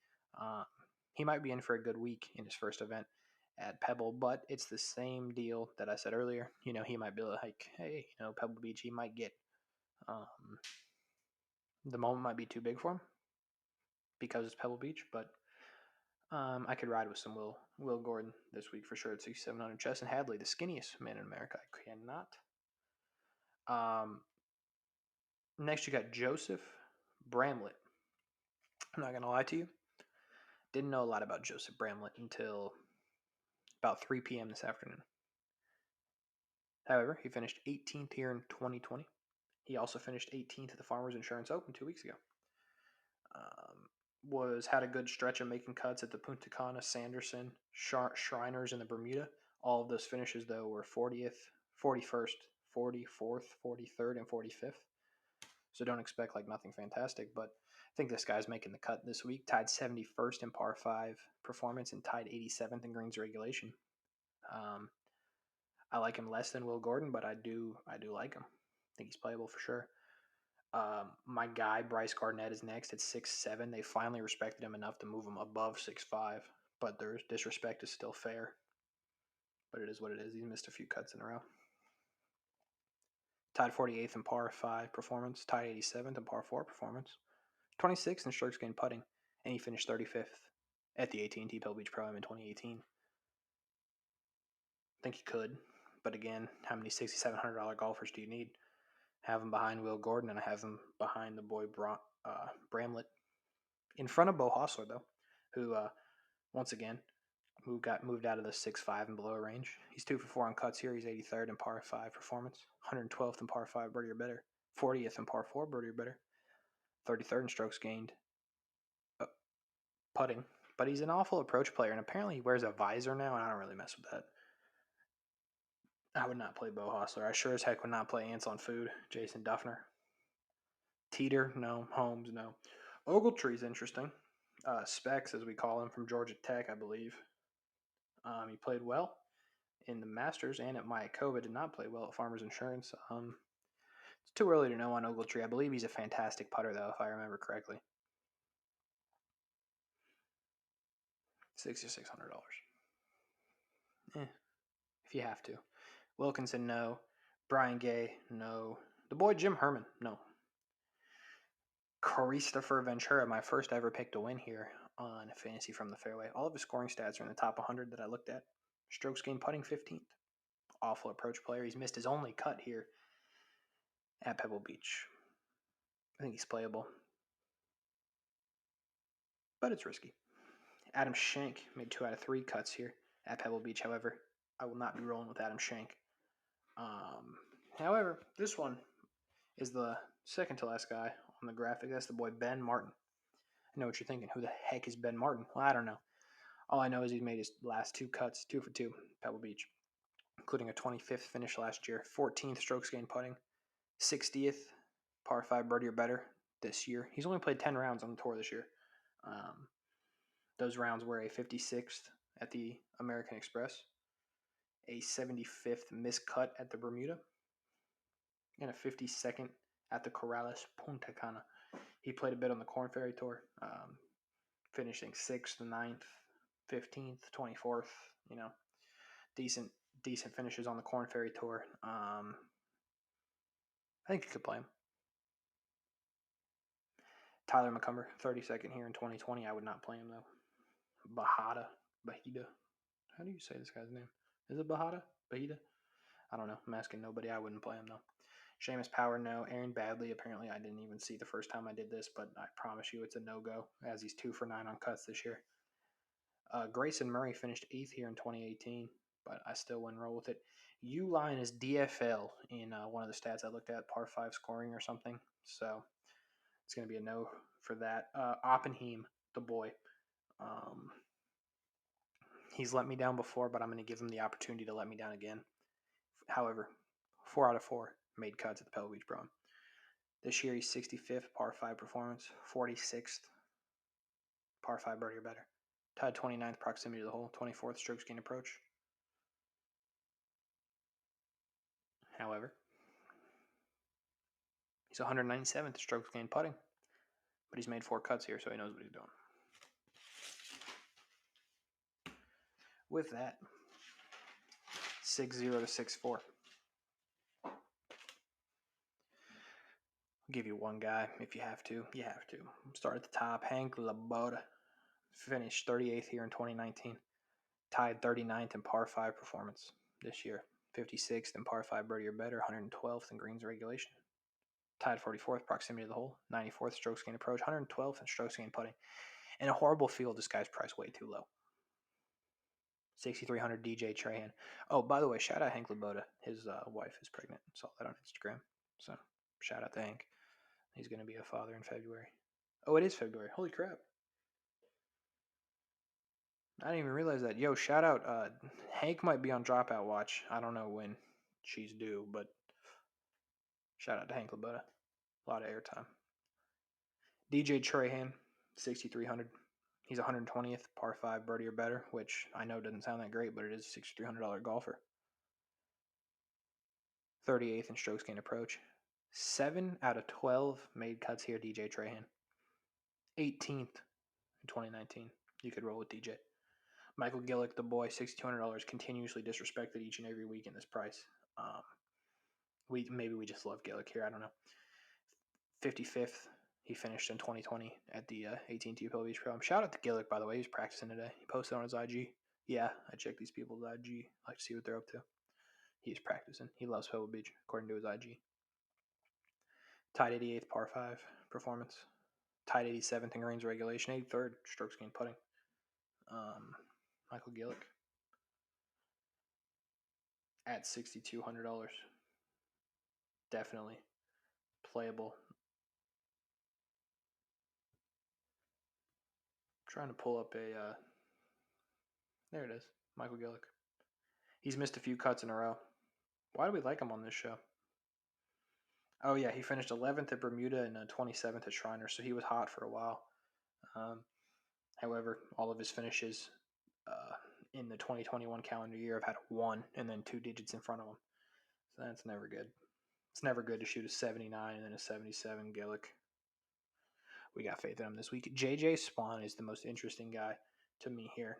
A: He might be in for a good week in his first event at Pebble, but it's the same deal that I said earlier. He might be like, hey, Pebble Beach, he might get the moment might be too big for him because it's Pebble Beach, but I could ride with some Will Gordon this week for sure at 6,700. Justin Hadley, the skinniest man in America. I cannot. Next, you got Joseph Bramlett. I'm not going to lie to you. Didn't know a lot about Joseph Bramlett until about 3 p.m. this afternoon. However, he finished 18th here in 2020. He also finished 18th at the Farmers Insurance Open 2 weeks ago. Had a good stretch of making cuts at the Punta Cana, Sanderson, Shriners, and the Bermuda. All of those finishes, though, were 40th, 41st, 44th, 43rd, and 45th. So don't expect nothing fantastic, but I think this guy's making the cut this week. Tied 71st in par 5 performance and tied 87th in greens regulation. I like him less than Will Gordon, but I do like him. I think he's playable for sure. My guy, Bryce Garnett, is next at 6'7". They finally respected him enough to move him above 6'5", but their disrespect is still fair. But it is what it is. He's missed a few cuts in a row. Tied 48th in par 5 performance, tied 87th in par 4 performance, 26th in strokes gained putting, and he finished 35th at the AT&T Pebble Beach Pro-AM in 2018. I think he could, but again, how many $6,700 golfers do you need? Have him behind Will Gordon, and I have him behind the boy Bramlett. In front of Bo Hostler, though, who, once again, got moved out of the 6'5" and below range. He's 2 for 4 on cuts here. He's 83rd in par 5 performance, 112th in par 5 birdie or better, 40th in par 4 birdie or better, 33rd in strokes gained putting. But he's an awful approach player, and apparently he wears a visor now, and I don't really mess with that. I would not play Bo Hostler. I sure as heck would not play Ants on Food, Jason Duffner. Teeter, no. Holmes, no. Ogletree's interesting. Specs, as we call him, from Georgia Tech, I believe. He played well in the Masters and at Mayakoba. Did not play well at Farmers Insurance. It's too early to know on Ogletree. I believe he's a fantastic putter, though, if I remember correctly. $6,600. If you have to. Wilkinson, no. Brian Gay, no. The boy Jim Herman, no. Christopher Ventura, my first ever pick to win here on Fantasy from the Fairway. All of his scoring stats are in the top 100 that I looked at. Strokes gained putting 15th. Awful approach player. He's missed his only cut here at Pebble Beach. I think he's playable, but it's risky. Adam Schenk made 2 out of 3 cuts here at Pebble Beach. However, I will not be rolling with Adam Schenk. However, this one is the second to last guy on the graphic. That's the boy Ben Martin. I know what you're thinking. Who the heck is Ben Martin? Well, I don't know. All I know is he's made his last 2 cuts, 2 for 2, Pebble Beach, including a 25th finish last year, 14th strokes gained putting, 60th par 5 birdie or better this year. He's only played 10 rounds on the tour this year. Those rounds were a 56th at the American Express, a 75th miscut at the Bermuda, and a 52nd at the Corrales Punta Cana. He played a bit on the Korn Ferry Tour, finishing 6th, 9th, 15th, 24th. You know, decent finishes on the Korn Ferry Tour. I think you could play him. Tyler McCumber, 32nd here in 2020. I would not play him though. Bahida. How do you say this guy's name? Is it Bahida? I don't know. I'm asking nobody. I wouldn't play him though. Seamus Power, no. Aaron Badley, apparently I didn't even see the first time I did this, but I promise you it's a no-go, as he's 2 for 9 on cuts this year. Grayson Murray finished 8th here in 2018, but I still wouldn't roll with it. Uline is DFL in one of the stats I looked at, par 5 scoring or something, so it's going to be a no for that. Oppenheim, the boy. He's let me down before, but I'm going to give him the opportunity to let me down again. However, 4 out of 4 made cuts at the Pebble Beach Pro-AM. This year he's 65th par 5 performance, 46th par 5 birdie or better. Tied 29th proximity to the hole, 24th strokes gained approach. However, he's 197th strokes gained putting, but he's made 4 cuts here, so he knows what he's doing. With that, 6-0 to 6-4. I'll give you one guy if you have to. You have to. Start at the top. Hank Laboda finished 38th here in 2019. Tied 39th in par 5 performance this year. 56th in par 5 birdie or better. 112th in greens regulation. Tied 44th proximity to the hole. 94th strokes gained approach. 112th in strokes gained putting. In a horrible field, this guy's price way too low. 6,300 DJ Trahan. Oh, by the way, shout out Hank Laboda. His wife is pregnant. Saw that on Instagram. So shout out to Hank. He's going to be a father in February. Oh, it is February. Holy crap. I didn't even realize that. Yo, shout out. Hank might be on dropout watch. I don't know when she's due, but shout out to Hank Laboda. A lot of airtime. DJ Trahan, 6,300. He's 120th, par 5 birdie or better, which I know doesn't sound that great, but it is a $6,300 golfer. 38th in strokes gained approach. 7 out of 12 made cuts here, DJ Trahan. 18th in 2019. You could roll with DJ. Michael Gillick, the boy, $6,200, continuously disrespected each and every week in this price. Maybe we just love Gillick here. I don't know. 55th, he finished in 2020 at the AT&T Pebble Beach Pro-AM. Shout out to Gillick, by the way. He's practicing today. He posted on his IG. Yeah, I check these people's IG. I like to see what they're up to. He's practicing. He loves Pebble Beach, according to his IG. Tied 88th par 5 performance. Tied 87th in greens regulation. 83rd strokes gained putting. Michael Gillick at $6,200. Definitely playable. Trying to pull up a there it is, Michael Gillick. He's missed a few cuts in a row. Why do we like him on this show? Oh yeah, he finished 11th at Bermuda and 27th at Shriners, so he was hot for a while. However, all of his finishes in the 2021 calendar year have had a 1 and then 2 digits in front of him. So that's never good. It's never good to shoot a 79 and then a 77 Gillick. We got faith in him this week. JJ Spawn is the most interesting guy to me here.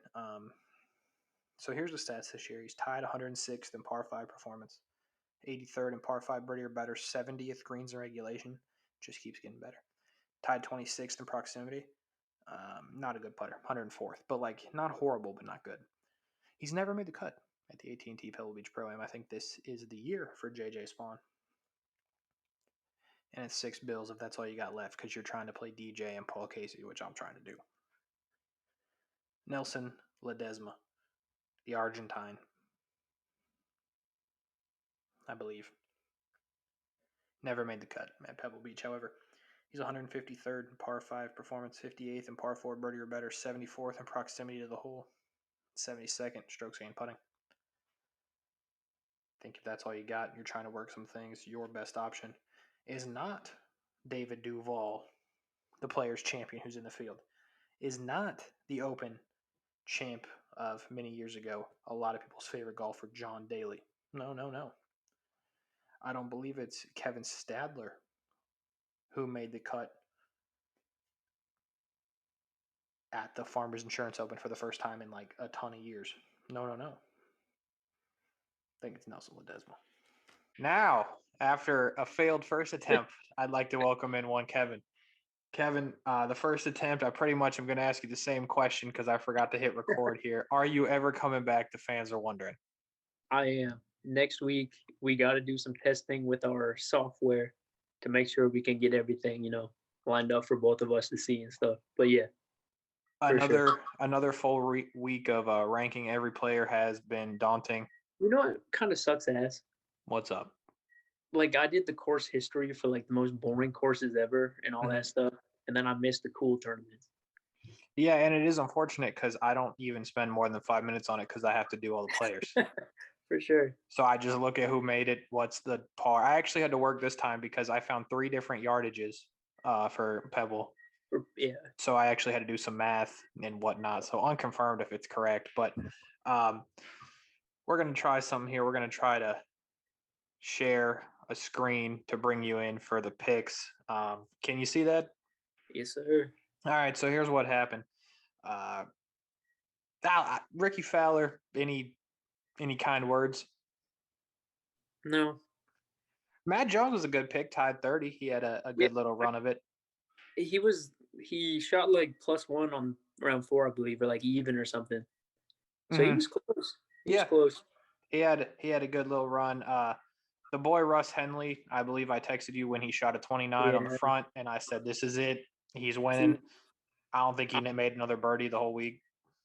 A: So here's the stats this year. He's tied 106th in par 5 performance, 83rd in par 5 birdie or better, 70th greens in regulation. Just keeps getting better. Tied 26th in proximity. Not a good putter, 104th, but like not horrible, but not good. He's never made the cut at the AT&T Pebble Beach Pro-AM. I think this is the year for JJ Spawn. And it's $6 bills if that's all you got left because you're trying to play DJ and Paul Casey, which I'm trying to do. Nelson Ledesma, the Argentine, I believe. Never made the cut at Pebble Beach, however. He's 153rd in par 5 performance, 58th in par 4 birdie or better, 74th in proximity to the hole, 72nd strokes gained putting. I think if that's all you got, you're trying to work some things, your best option is not David Duval, the player's champion who's in the field. is not the Open champ of many years ago. A lot of people's favorite golfer, John Daly. No. I don't believe it's Kevin Stadler who made the cut at the Farmers Insurance Open for the first time in like a ton of years. No. I think it's Nelson Ledesma. Now, after a failed first attempt, I'd like to welcome in one Kevin. Kevin, the first attempt, I pretty much am going to ask you the same question because I forgot to hit record here. Are you ever coming back? The fans are wondering.
B: I am. Next week, we got to do some testing with our software to make sure we can get everything, lined up for both of us to see and stuff. But yeah.
A: Another full week of ranking every player has been daunting.
B: You know what kind of sucks ass?
A: What's up?
B: Like, I did the course history for like the most boring courses ever and all that stuff, and then I missed the cool tournaments.
A: Yeah, and it is unfortunate because I don't even spend more than 5 minutes on it because I have to do all the players.
B: For sure.
A: So I just look at who made it, what's the par. I actually had to work this time because I found 3 different yardages for Pebble.
B: Yeah.
A: So I actually had to do some math and whatnot. So unconfirmed if it's correct, but we're going to try something here. We're going to try to share a screen to bring you in for the picks. Can you see that?
B: Yes, sir.
A: All right. So here's what happened. Ricky Fowler, any kind words?
B: No.
A: Matt Jones was a good pick, tied 30. He had a good little run of it.
B: He shot like +1 on round 4, I believe, or like even or something. So he was close. He was close.
A: He had a good little run. The boy Russ Henley, I believe I texted you when he shot a 29 on the front, and I said, this is it. He's winning. I don't think he made another birdie the whole week.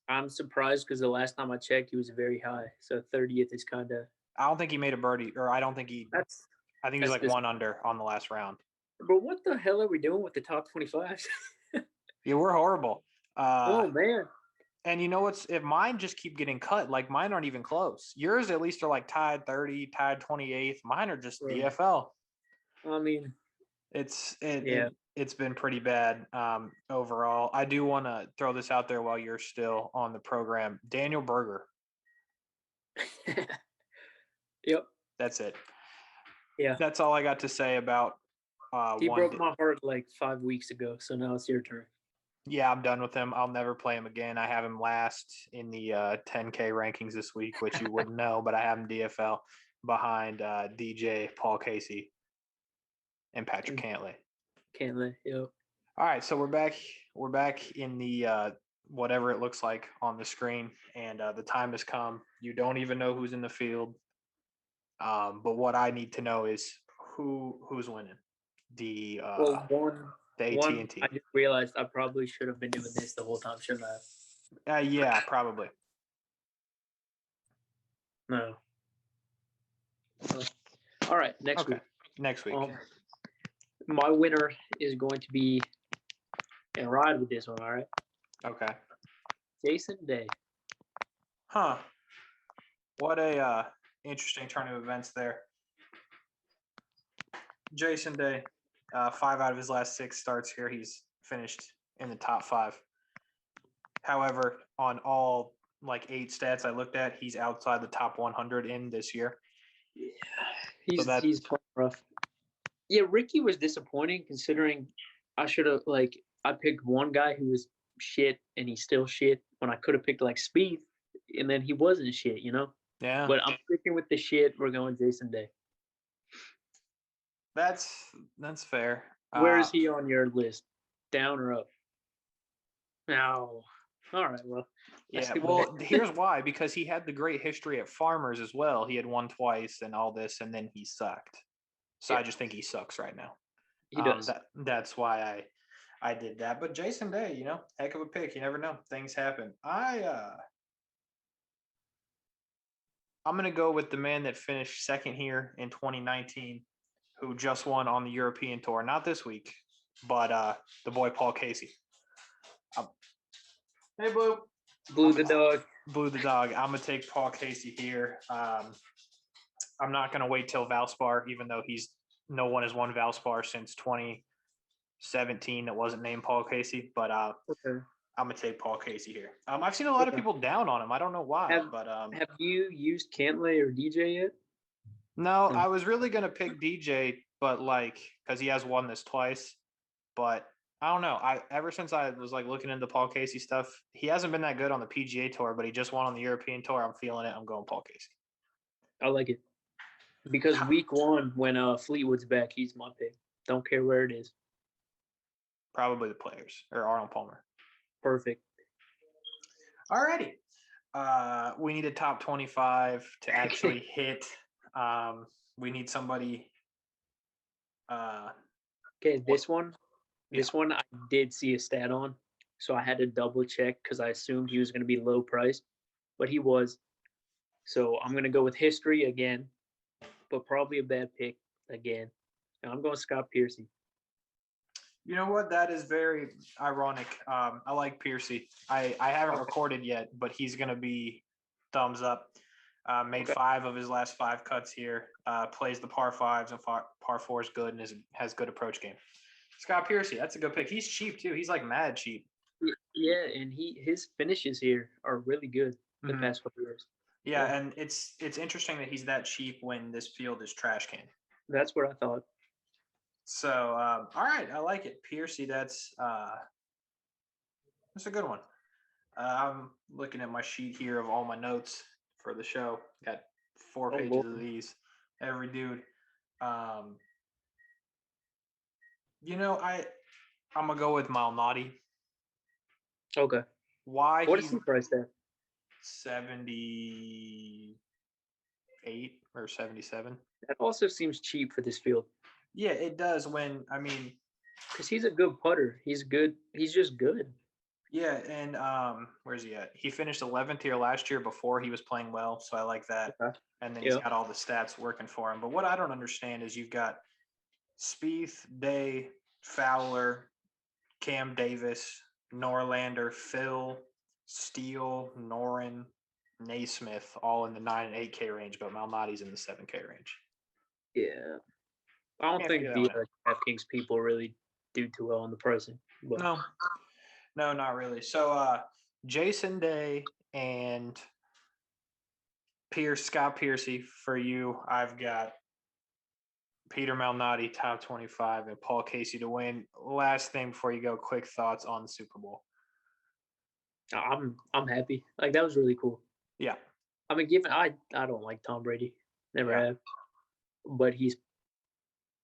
B: I'm surprised because the last time I checked, he was very high. So 30th is kind of.
A: I don't think he made a birdie, or I don't think he. I think he's like 1 under on the last round.
B: But what the hell are we doing with the top 25s?
A: Yeah, we're horrible.
B: Oh man.
A: And you know what's, if mine just keep getting cut, like mine aren't even close. Yours at least are like tied 30, tied 28th. Mine are just DFL.
B: I mean,
A: it's been pretty bad overall. I do want to throw this out there while you're still on the program. Daniel Berger.
B: Yep.
A: That's it.
B: Yeah.
A: That's all I got to say about
B: he broke my heart like 5 weeks ago, so now it's your turn.
A: Yeah, I'm done with him. I'll never play him again. I have him last in the 10K rankings this week, which you wouldn't know, but I have him DFL behind DJ, Paul Casey, and Patrick Cantlay.
B: Yep.
A: All right, so we're back. We're back in the whatever it looks like on the screen, and the time has come. You don't even know who's in the field, but what I need to know is who's winning. The AT&T.
B: I just realized I probably should have been doing this the whole time, shouldn't
A: I? Yeah, probably.
B: No. All right, next week.
A: Next week.
B: My winner is going to be, and ride with this one, all right?
A: Okay.
B: Jason Day.
A: Huh. What a interesting turn of events there. Jason Day. 5 out of his last 6 starts here, he's finished in the top 5. However, on all like 8 stats I looked at, he's outside the top 100 in this year.
B: Yeah, he's playing rough. Yeah, Ricky was disappointing considering I should have I picked one guy who was shit and he's still shit when I could have picked like Spieth and then he wasn't shit,
A: Yeah.
B: But I'm sticking with the shit. We're going Jason Day.
A: That's fair.
B: Where is he on your list? Down or up? No. All right. Well.
A: Yeah. Well, here's why. Because he had the great history at Farmers as well. He had won twice and all this, and then he sucked. So I just think he sucks right now.
B: He does.
A: That's why I did that. But Jason Day, heck of a pick. You never know. Things happen. I'm gonna go with the man that finished second here in 2019. Who just won on the European Tour, not this week, but the boy Paul Casey. Hey, Blue.
B: Blue the dog.
A: Blue the dog. I'm going to take Paul Casey here. I'm not going to wait till Valspar, even though no one has won Valspar since 2017 that wasn't named Paul Casey. But I'm gonna take Paul Casey here. I've seen a lot of people down on him. I don't know why, but
B: have you used Cantlay or DJ yet?
A: No, I was really gonna pick DJ, but because he has won this twice. But I don't know. Ever since I was looking into Paul Casey stuff, he hasn't been that good on the PGA Tour, but he just won on the European Tour. I'm feeling it. I'm going Paul Casey.
B: I like it because week 1 when Fleetwood's back, he's my pick. Don't care where it is.
A: Probably the Players or Arnold Palmer.
B: Perfect.
A: Alrighty. We need a top 25 to actually hit. We need somebody.
B: Okay, this one I did see a stat on, so I had to double check because I assumed he was going to be low priced, but he was. So I'm going to go with history again, but probably a bad pick again. And I'm going Scott Piercy.
A: You know what? That is very ironic. I like Piercy. I haven't recorded yet, but he's going to be thumbs up. Made 5 of his last 5 cuts here. Plays the par 5s and par 4 is good and has good approach game. Scott Piercy, that's a good pick. He's cheap too. He's mad cheap.
B: Yeah, and his finishes here are really good the past couple years.
A: Yeah, and it's interesting that he's that cheap when this field is trash can.
B: That's what I thought.
A: So, all right, I like it. Piercy, that's a good one. I'm looking at my sheet here of all my notes for the show. Got 4 pages of these. Every dude. I'm gonna go with Malnati.
B: Okay.
A: Why?
B: What is he priced at?
A: 78 or 77.
B: That also seems cheap for this field.
A: Yeah, it does.
B: Because he's a good putter. He's good. He's just good.
A: Yeah, and where's he at? He finished 11th here last year before he was playing well, so I like that. Okay. And then he's got all the stats working for him. But what I don't understand is you've got Spieth, Day, Fowler, Cam Davis, Norlander, Phil, Steele, Noren, Naismith, all in the 9 and 8K range, but Malnati's in the 7K range.
B: Yeah. I don't think the DraftKings people really do too well on the pricing. But.
A: No, not really. So Jason Day and Scott Piercy for you. I've got Peter Malnati, top 25, and Paul Casey to win. Last thing before you go, quick thoughts on the Super Bowl.
B: I'm happy. That was really cool.
A: Yeah.
B: I mean, I don't like Tom Brady. Never have. But he's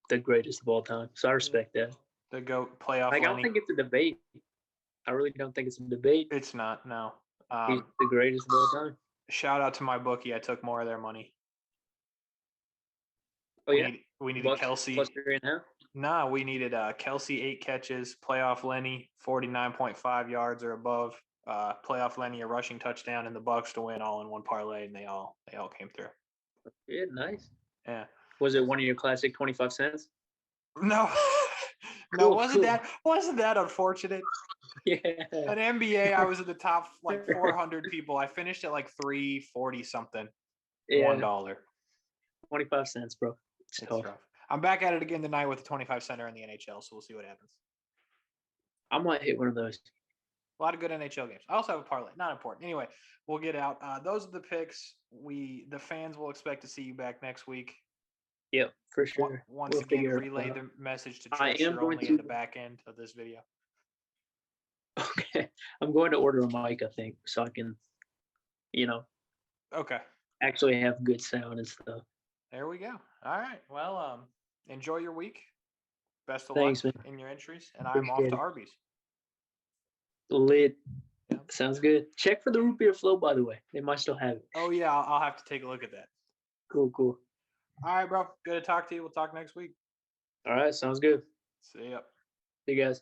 B: the greatest of all time. So I respect that.
A: The GOAT playoff.
B: I don't think it's a debate. I really don't think it's a debate.
A: It's not, no.
B: He's the greatest of all time.
A: Shout out to my bookie. I took more of their money.
B: Oh, yeah?
A: We needed Kelsey.
B: Plus 3.5?
A: Nah, we needed Kelsey 8 catches, playoff Lenny 49.5 yards or above, playoff Lenny a rushing touchdown, and the Bucks to win all in one parlay, and they all came through.
B: Yeah, nice.
A: Yeah.
B: Was it one of your classic 25 cents?
A: No. No, wasn't that unfortunate?
B: Yeah.
A: An NBA, I was in the top 400 people. I finished at 340 something.
B: Yeah.
A: $1.
B: 25 cents, bro. It's tough.
A: I'm back at it again tonight with the 25 center in the NHL, so we'll see what happens.
B: I might hit one of those.
A: A lot of good NHL games. I also have a parlay. Not important. Anyway, we'll get out. Those are the picks. The fans will expect to see you back next week.
B: Yep, for sure.
A: Once again, relay the message to Trish. You're only in the back end of this video.
B: Okay. I'm going to order a mic, I think, so I can,
A: Okay.
B: actually have good sound and stuff.
A: There we go. All right. Well, enjoy your week. Best of
B: Thanks,
A: luck
B: man.
A: in your entries. And I'm off to Arby's.
B: Lit. Yeah. Sounds good. Check for the root beer flow, by the way. They might still have it.
A: Oh, yeah. I'll have to take a look at that.
B: Cool.
A: All right, bro. Good to talk to you. We'll talk next week.
B: All right. Sounds good.
A: See ya.
B: See you guys.